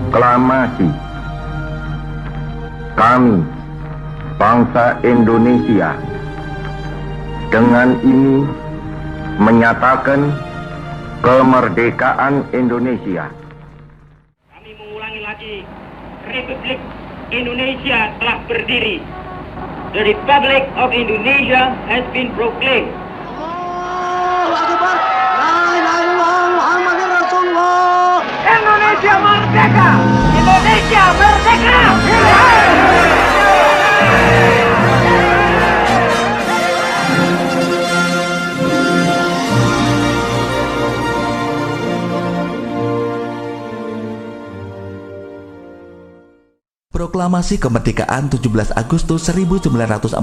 Proklamasi. Kami, bangsa Indonesia, dengan ini menyatakan kemerdekaan Indonesia. Kami mengulangi lagi, Republik Indonesia telah berdiri. The Republic of Indonesia has been proclaimed. Indonesia merdeka! Indonesia merdeka! Proklamasi kemerdekaan 17 Agustus 1945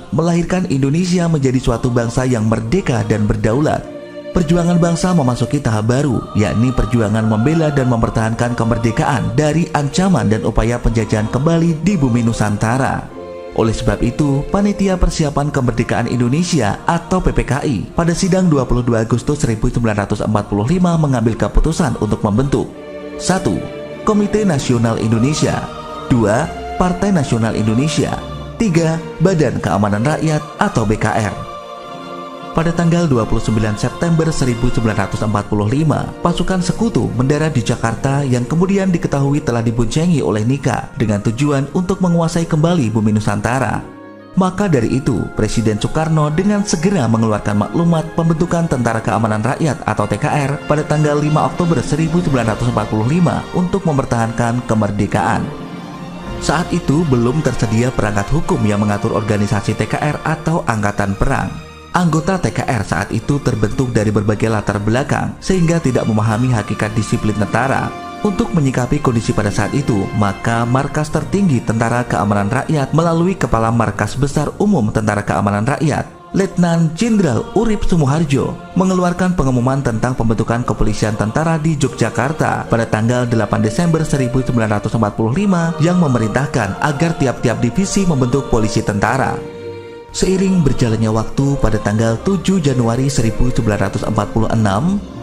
melahirkan Indonesia menjadi suatu bangsa yang merdeka dan berdaulat. Perjuangan bangsa memasuki tahap baru, yakni perjuangan membela dan mempertahankan kemerdekaan dari ancaman dan upaya penjajahan kembali di bumi Nusantara. Oleh sebab itu, Panitia Persiapan Kemerdekaan Indonesia atau PPKI pada sidang 22 Agustus 1945 mengambil keputusan untuk membentuk 1. Komite Nasional Indonesia, 2. Partai Nasional Indonesia, 3. Badan Keamanan Rakyat atau BKR. Pada tanggal 29 September 1945, pasukan sekutu mendarat di Jakarta yang kemudian diketahui telah diboncengi oleh Nika dengan tujuan untuk menguasai kembali bumi Nusantara. Maka dari itu, Presiden Soekarno dengan segera mengeluarkan maklumat pembentukan Tentara Keamanan Rakyat atau TKR pada tanggal 5 Oktober 1945 untuk mempertahankan kemerdekaan. Saat itu belum tersedia perangkat hukum yang mengatur organisasi TKR atau Angkatan Perang. Anggota TKR saat itu terbentuk dari berbagai latar belakang sehingga tidak memahami hakikat disiplin tentara. Untuk menyikapi kondisi pada saat itu, maka Markas Tertinggi Tentara Keamanan Rakyat melalui Kepala Markas Besar Umum Tentara Keamanan Rakyat, Letnan Jenderal Urip Sumoharjo, mengeluarkan pengumuman tentang pembentukan kepolisian tentara di Yogyakarta pada tanggal 8 Desember 1945 yang memerintahkan agar tiap-tiap divisi membentuk polisi tentara. Seiring berjalannya waktu, pada tanggal 7 Januari 1946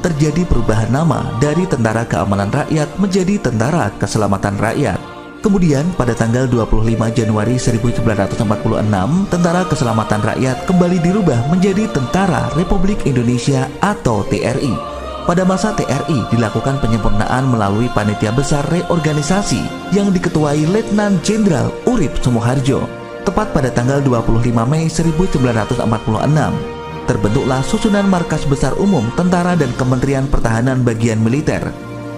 terjadi perubahan nama dari Tentara Keamanan Rakyat menjadi Tentara Keselamatan Rakyat. Kemudian pada tanggal 25 Januari 1946, Tentara Keselamatan Rakyat kembali dirubah menjadi Tentara Republik Indonesia atau TRI. Pada masa TRI dilakukan penyempurnaan melalui Panitia Besar Reorganisasi yang diketuai Letnan Jenderal Urip Sumoharjo. Tepat pada tanggal 25 Mei 1946, terbentuklah susunan Markas Besar Umum Tentara dan Kementerian Pertahanan Bagian Militer.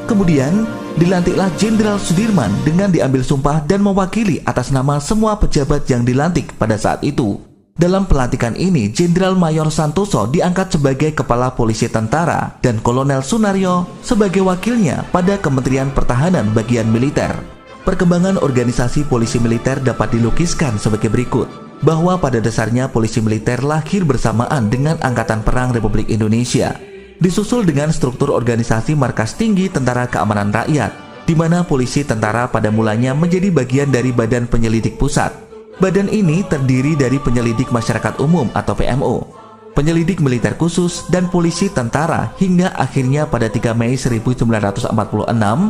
Kemudian, dilantiklah Jenderal Sudirman dengan diambil sumpah dan mewakili atas nama semua pejabat yang dilantik pada saat itu. Dalam pelantikan ini, Jenderal Mayor Santoso diangkat sebagai Kepala Polisi Tentara dan Kolonel Sunaryo sebagai wakilnya pada Kementerian Pertahanan Bagian Militer. Perkembangan organisasi polisi militer dapat dilukiskan sebagai berikut, bahwa pada dasarnya polisi militer lahir bersamaan dengan Angkatan Perang Republik Indonesia, disusul dengan struktur organisasi Markas Tinggi Tentara Keamanan Rakyat, di mana polisi tentara pada mulanya menjadi bagian dari Badan Penyelidik Pusat. Badan ini terdiri dari penyelidik masyarakat umum atau PMO, penyelidik militer khusus, dan polisi tentara hingga akhirnya pada 3 Mei 1946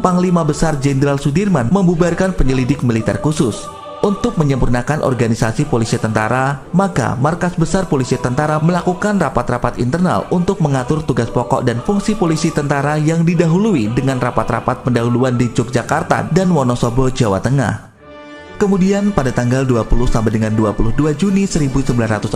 Panglima Besar Jenderal Sudirman membubarkan penyelidik militer khusus. Untuk menyempurnakan organisasi polisi tentara, maka Markas Besar Polisi Tentara melakukan rapat-rapat internal untuk mengatur tugas pokok dan fungsi polisi tentara yang didahului dengan rapat-rapat pendahuluan di Yogyakarta dan Wonosobo, Jawa Tengah. Kemudian pada tanggal 20 sampai dengan 22 Juni 1946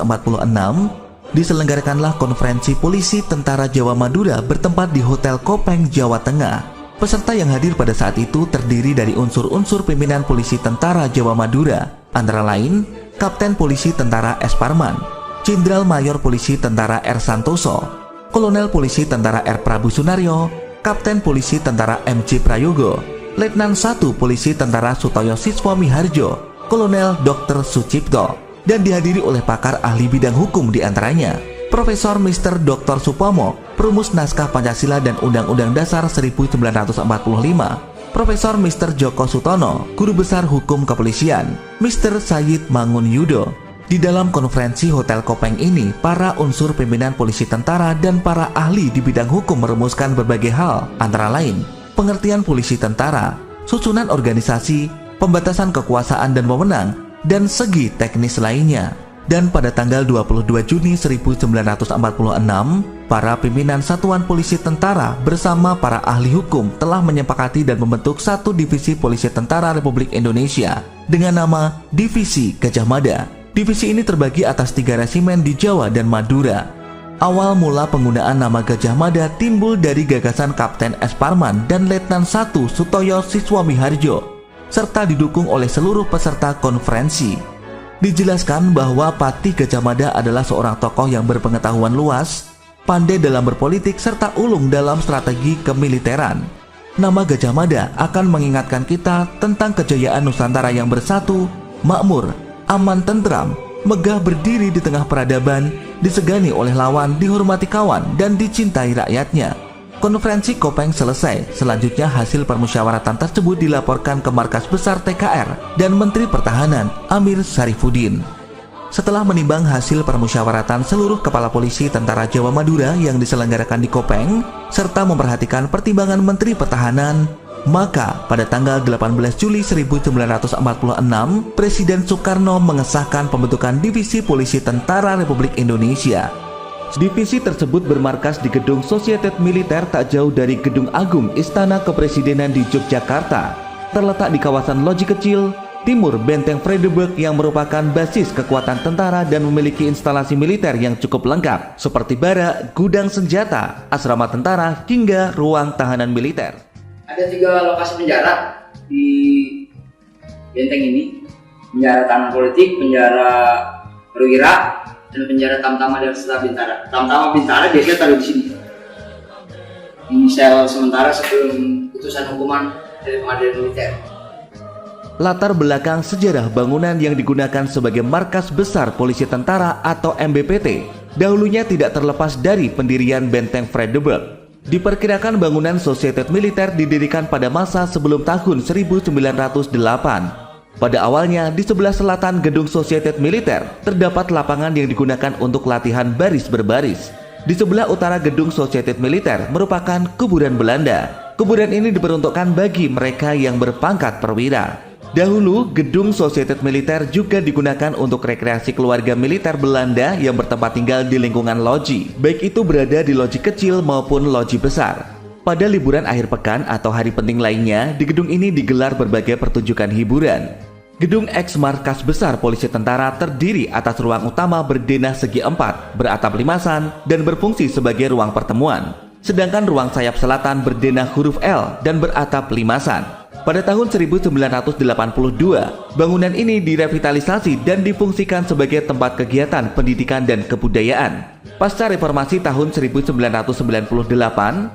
diselenggarakanlah konferensi polisi tentara Jawa Madura bertempat di Hotel Kopeng, Jawa Tengah. Peserta yang hadir pada saat itu terdiri dari unsur-unsur pimpinan polisi tentara Jawa Madura, antara lain Kapten Polisi Tentara S. Parman, Jenderal Mayor Polisi Tentara R. Santoso, Kolonel Polisi Tentara R. Prabu Sunaryo, Kapten Polisi Tentara M. C. Prayogo, Letnan 1 Polisi Tentara Sutoyo Siswa Miharjo, Kolonel Dr. Sucipto, dan dihadiri oleh pakar ahli bidang hukum diantaranya Profesor Mr. Dr. Supomo, perumus naskah Pancasila dan Undang-Undang Dasar 1945, Profesor Mr. Joko Sutono, Guru Besar Hukum Kepolisian, Mr. Sayyid Mangun Yudo. Di dalam konferensi Hotel Kopeng ini, para unsur pimpinan polisi tentara dan para ahli di bidang hukum merumuskan berbagai hal, antara lain pengertian polisi tentara, susunan organisasi, pembatasan kekuasaan dan wewenang, dan segi teknis lainnya. Dan pada tanggal 22 Juni 1946, para pimpinan Satuan Polisi Tentara bersama para ahli hukum telah menyepakati dan membentuk satu divisi Polisi Tentara Republik Indonesia dengan nama Divisi Gajah Mada. Divisi ini terbagi atas 3 resimen di Jawa dan Madura. Awal mula penggunaan nama Gajah Mada timbul dari gagasan Kapten S. Parman dan Letnan 1 Sutoyo Siswamiharjo, serta didukung oleh seluruh peserta konferensi. Dijelaskan bahwa Patih Gajah Mada adalah seorang tokoh yang berpengetahuan luas, pandai dalam berpolitik, serta ulung dalam strategi kemiliteran. Nama Gajah Mada akan mengingatkan kita tentang kejayaan Nusantara yang bersatu, makmur, aman tentram, megah berdiri di tengah peradaban, disegani oleh lawan, dihormati kawan, dan dicintai rakyatnya. Konferensi Kopeng selesai. Selanjutnya hasil permusyawaratan tersebut dilaporkan ke Markas Besar TKR dan Menteri Pertahanan Amir Syarifuddin. Setelah menimbang hasil permusyawaratan seluruh kepala polisi tentara Jawa Madura yang diselenggarakan di Kopeng, serta memperhatikan pertimbangan Menteri Pertahanan, maka pada tanggal 18 Juli 1946, Presiden Soekarno mengesahkan pembentukan Divisi Polisi Tentara Republik Indonesia. Divisi tersebut bermarkas di Gedung Sosietet Militer tak jauh dari Gedung Agung Istana Kepresidenan di Yogyakarta, terletak di kawasan Loji Kecil, timur Benteng Vredenburg yang merupakan basis kekuatan tentara dan memiliki instalasi militer yang cukup lengkap, seperti barak, gudang senjata, asrama tentara, hingga ruang tahanan militer. Ada 3 lokasi penjara di benteng ini, penjara tahanan politik, penjara perwira, dan penjara Tamtama dan Setelah Bintara. Tamtama Bintara biasanya taruh di sini. Ini sel sementara sebelum putusan hukuman dari pengadilan militer. Latar belakang sejarah bangunan yang digunakan sebagai markas besar polisi tentara atau MBPT dahulunya tidak terlepas dari pendirian Benteng Vredenburg. Diperkirakan bangunan Sosietet Militer didirikan pada masa sebelum tahun 1908. Pada awalnya, di sebelah selatan gedung Sosietet Militer terdapat lapangan yang digunakan untuk latihan baris berbaris. Di sebelah utara gedung Sosietet Militer merupakan kuburan Belanda. Kuburan ini diperuntukkan bagi mereka yang berpangkat perwira. Dahulu, gedung Sosietet Militer juga digunakan untuk rekreasi keluarga militer Belanda yang bertempat tinggal di lingkungan loji, baik itu berada di loji kecil maupun loji besar. Pada liburan akhir pekan atau hari penting lainnya, di gedung ini digelar berbagai pertunjukan hiburan. Gedung eks Markas Besar Polisi Tentara terdiri atas ruang utama berdenah segi 4, beratap limasan, dan berfungsi sebagai ruang pertemuan. Sedangkan ruang sayap selatan berdenah huruf L dan beratap limasan. Pada tahun 1982, bangunan ini direvitalisasi dan difungsikan sebagai tempat kegiatan pendidikan dan kebudayaan. Pasca reformasi tahun 1998,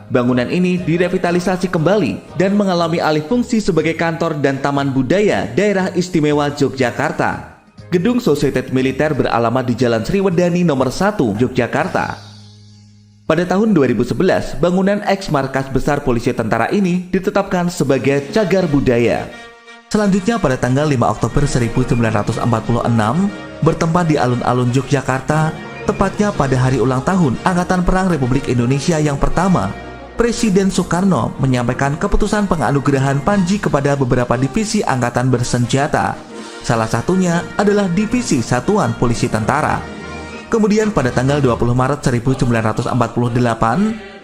bangunan ini direvitalisasi kembali dan mengalami alih fungsi sebagai kantor dan taman budaya Daerah Istimewa Yogyakarta. Gedung Sosietet Militer beralamat di Jalan Sriwedani nomor 1, Yogyakarta. Pada tahun 2011, bangunan eks Markas Besar Polisi Tentara ini ditetapkan sebagai cagar budaya. Selanjutnya pada tanggal 5 Oktober 1946, bertempat di alun-alun Yogyakarta, tepatnya pada hari ulang tahun Angkatan Perang Republik Indonesia yang pertama, Presiden Soekarno menyampaikan keputusan penganugerahan Panji kepada beberapa divisi angkatan bersenjata. Salah satunya adalah Divisi Satuan Polisi Tentara. Kemudian pada tanggal 20 Maret 1948,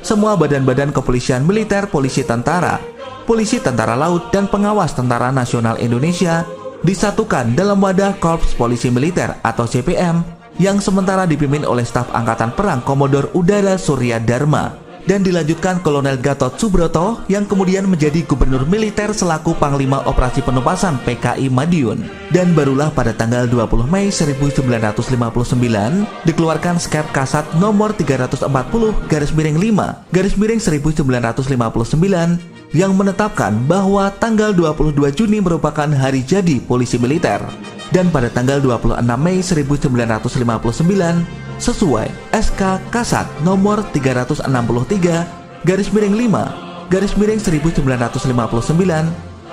semua badan-badan kepolisian militer, polisi tentara, polisi tentara laut, dan pengawas Tentara Nasional Indonesia disatukan dalam wadah Korps Polisi Militer atau CPM yang sementara dipimpin oleh staf Angkatan Perang Komodor Udara Surya Dharma dan dilanjutkan Kolonel Gatot Subroto yang kemudian menjadi Gubernur Militer selaku Panglima Operasi Penumpasan PKI Madiun. Dan barulah pada tanggal 20 Mei 1959 dikeluarkan Skep Kasat nomor 340-5-1959 yang menetapkan bahwa tanggal 22 Juni merupakan hari jadi polisi militer. Dan pada tanggal 26 Mei 1959 sesuai SK Kasat nomor 363-5-1959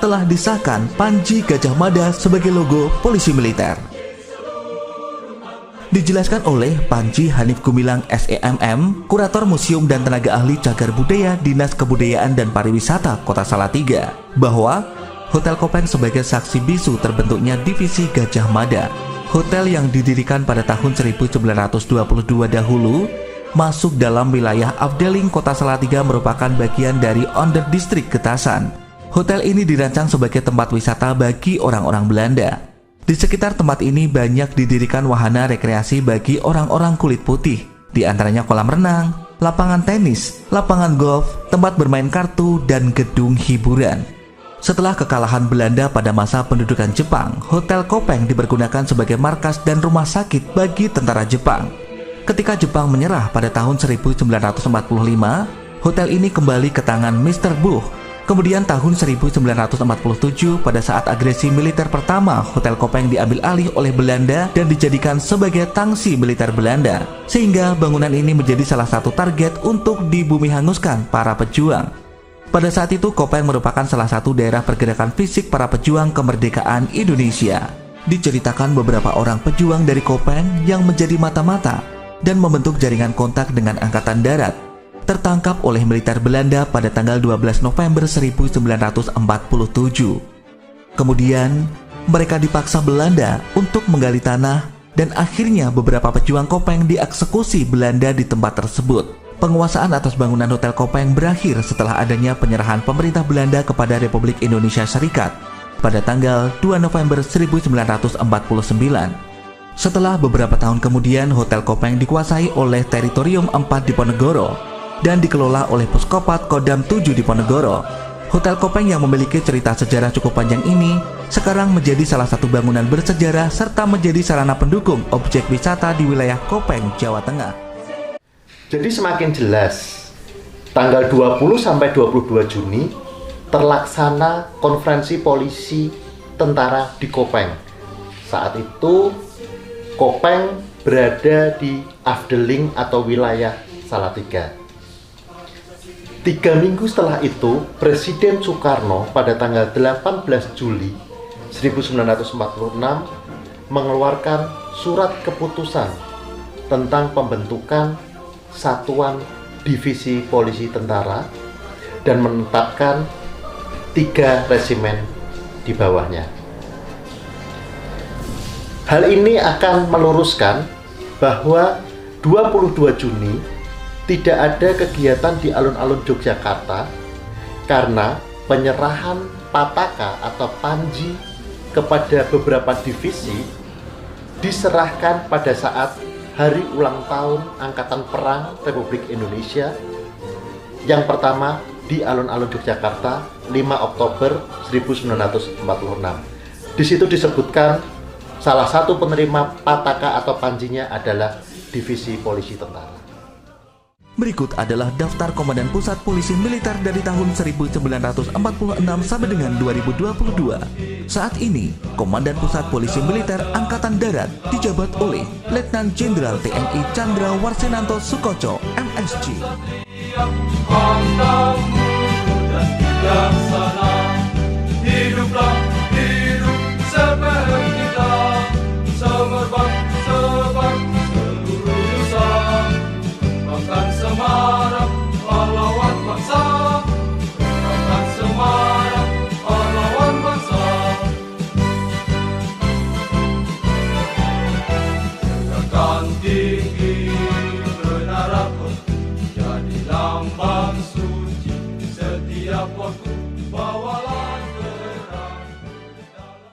telah disahkan Panji Gajah Mada sebagai logo polisi militer. Dijelaskan oleh Panji Hanif Gumilang SEMM, Kurator Museum dan Tenaga Ahli Cagar Budaya Dinas Kebudayaan dan Pariwisata Kota Salatiga, bahwa Hotel Kopeng sebagai saksi bisu terbentuknya divisi Gajah Mada. Hotel yang didirikan pada tahun 1922 dahulu masuk dalam wilayah Afdeling Kota Salatiga merupakan bagian dari Onder Distrik Getasan. Hotel ini dirancang sebagai tempat wisata bagi orang-orang Belanda. Di sekitar tempat ini banyak didirikan wahana rekreasi bagi orang-orang kulit putih, di antaranya kolam renang, lapangan tenis, lapangan golf, tempat bermain kartu, dan gedung hiburan. Setelah kekalahan Belanda pada masa pendudukan Jepang, Hotel Kopeng dipergunakan sebagai markas dan rumah sakit bagi tentara Jepang. Ketika Jepang menyerah pada tahun 1945, hotel ini kembali ke tangan Mr. Buch. Kemudian tahun 1947, pada saat agresi militer pertama, Hotel Kopeng diambil alih oleh Belanda dan dijadikan sebagai tangsi militer Belanda, sehingga bangunan ini menjadi salah satu target untuk dibumi hanguskan para pejuang. Pada saat itu, Kopeng merupakan salah satu daerah pergerakan fisik para pejuang kemerdekaan Indonesia. Diceritakan beberapa orang pejuang dari Kopeng yang menjadi mata-mata dan membentuk jaringan kontak dengan Angkatan Darat, tertangkap oleh militer Belanda pada tanggal 12 November 1947. Kemudian, mereka dipaksa Belanda untuk menggali tanah dan akhirnya beberapa pejuang Kopeng dieksekusi Belanda di tempat tersebut. Penguasaan atas bangunan Hotel Kopeng berakhir setelah adanya penyerahan pemerintah Belanda kepada Republik Indonesia Serikat pada tanggal 2 November 1949. Setelah beberapa tahun kemudian, Hotel Kopeng dikuasai oleh Teritorium 4 Diponegoro dan dikelola oleh Puskopat Kodam 7 Diponegoro. Hotel Kopeng yang memiliki cerita sejarah cukup panjang ini sekarang menjadi salah satu bangunan bersejarah serta menjadi sarana pendukung objek wisata di wilayah Kopeng, Jawa Tengah. Jadi semakin jelas, tanggal 20 sampai 22 Juni terlaksana konferensi polisi tentara di Kopeng. Saat itu Kopeng berada di Afdeling atau wilayah Salatiga. 3 minggu setelah itu, Presiden Soekarno pada tanggal 18 Juli 1946 mengeluarkan surat keputusan tentang pembentukan Satuan Divisi Polisi Tentara dan menetapkan 3 resimen di bawahnya. Hal ini akan meluruskan bahwa 22 Juni tidak ada kegiatan di alun-alun Yogyakarta karena penyerahan Pataka atau Panji kepada beberapa divisi diserahkan pada saat Hari Ulang Tahun Angkatan Perang Republik Indonesia yang pertama di alun-alun Yogyakarta 5 Oktober 1946. Di situ disebutkan salah satu penerima Pataka atau Panjinya adalah Divisi Polisi Tentara. Berikut adalah daftar Komandan Pusat Polisi Militer dari tahun 1946 sampai dengan 2022. Saat ini, Komandan Pusat Polisi Militer Angkatan Darat dijabat oleh Letnan Jenderal TNI Chandra Warsenanto Sukoco, MSc. Hiduplah hidup seperti kita, semerbak sebar seluruh nusa, bahkan semarak pahlawan bangsa, bahkan semarak pahlawan bangsa. Tegakkan tinggi menara jadi lambang suci setiap waktu, bawalah